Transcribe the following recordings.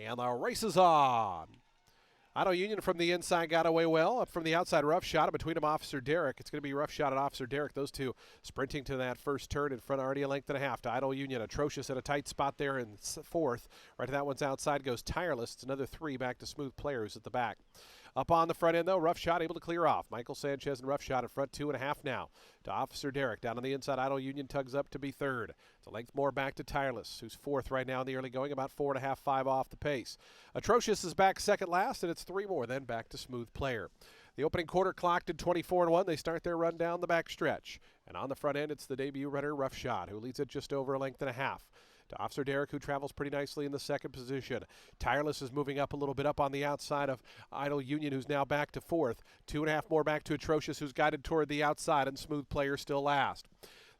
And the race is on. Idle Union from the inside got away well. Up from the outside, rough shot. And between them, Officer Derek. It's going to be rough shot at Officer Derek. Those two sprinting to that first turn in front, already a length and a half to Idle Union. Atrocious at a tight spot there in fourth. Right to that one's outside goes Tireless. It's another three back to Smooth Players at the back. Up on the front end, though, rough shot able to clear off. Michael Sanchez and rough shot in front, 2.5 now to Officer Derek. Down on the inside, Idle Union tugs up to be third. It's a length more back to Tireless, who's fourth right now in the early going, about 4.5, 5 off the pace. Atrocious is back second last, and it's 3 more then back to Smooth Player. The opening quarter clocked at 24-1. They start their run down the back stretch. And on the front end, it's the debut runner, Rough Shot, who leads it just over a length and a half. To Officer Derek, who travels pretty nicely in the second position. Tireless is moving up a little bit up on the outside of Idle Union, who's now back to fourth. 2.5 more back to Atrocious, who's guided toward the outside, and Smooth Player still last.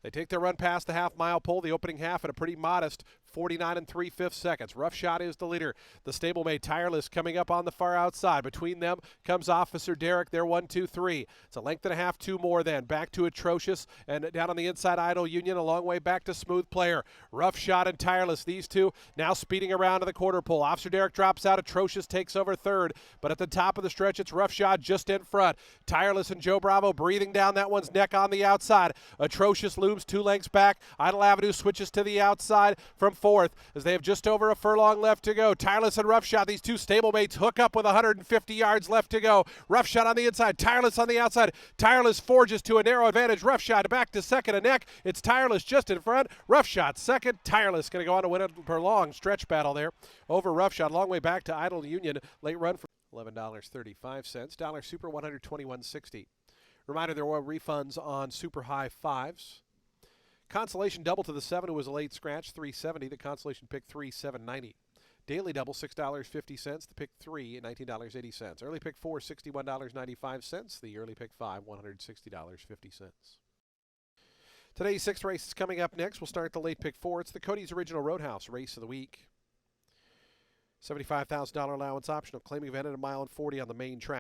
They take their run past the half-mile pole, the opening half at a pretty modest 49 3/5 seconds. Rough Shot is the leader. The stablemate Tireless coming up on the far outside. Between them comes Officer Derek. They're 1, 2, 3. It's a length and a half, 2 more then. Back to Atrocious, and down on the inside, Idle Union, a long way back to Smooth Player. Rough Shot and Tireless, these two now speeding around to the quarter pole. Officer Derek drops out. Atrocious takes over third, but at the top of the stretch, it's Rough Shot just in front. Tireless and Joe Bravo breathing down that one's neck on the outside. Atrocious looms 2 lengths back. Idle Avenue switches to the outside from fourth as they have just over a furlong left to go. Tireless and Rough Shot, these two stablemates hook up with 150 yards left to go. Rough Shot on the inside, Tireless on the outside. Tireless forges to a narrow advantage. Rough Shot back to second a neck. It's Tireless just in front. Rough Shot second. Tireless going to go on to win a prolonged stretch battle there over Rough Shot. Long way back to Idle Union. Late run for $11.35. Dollar Super $121.60. Reminder, there were refunds on Super High 5s. Consolation double to the 7 who was a late scratch, $3.70. The consolation pick 3, $7.90. Daily double, $6.50. The pick 3, $19.80. Early pick 4, $61.95. The early pick 5, $160.50. Today's 6th race is coming up next. We'll start the late pick 4. It's the Cody's Original Roadhouse race of the week. $75,000 allowance optional. Claiming event at 1.40 miles on the main track.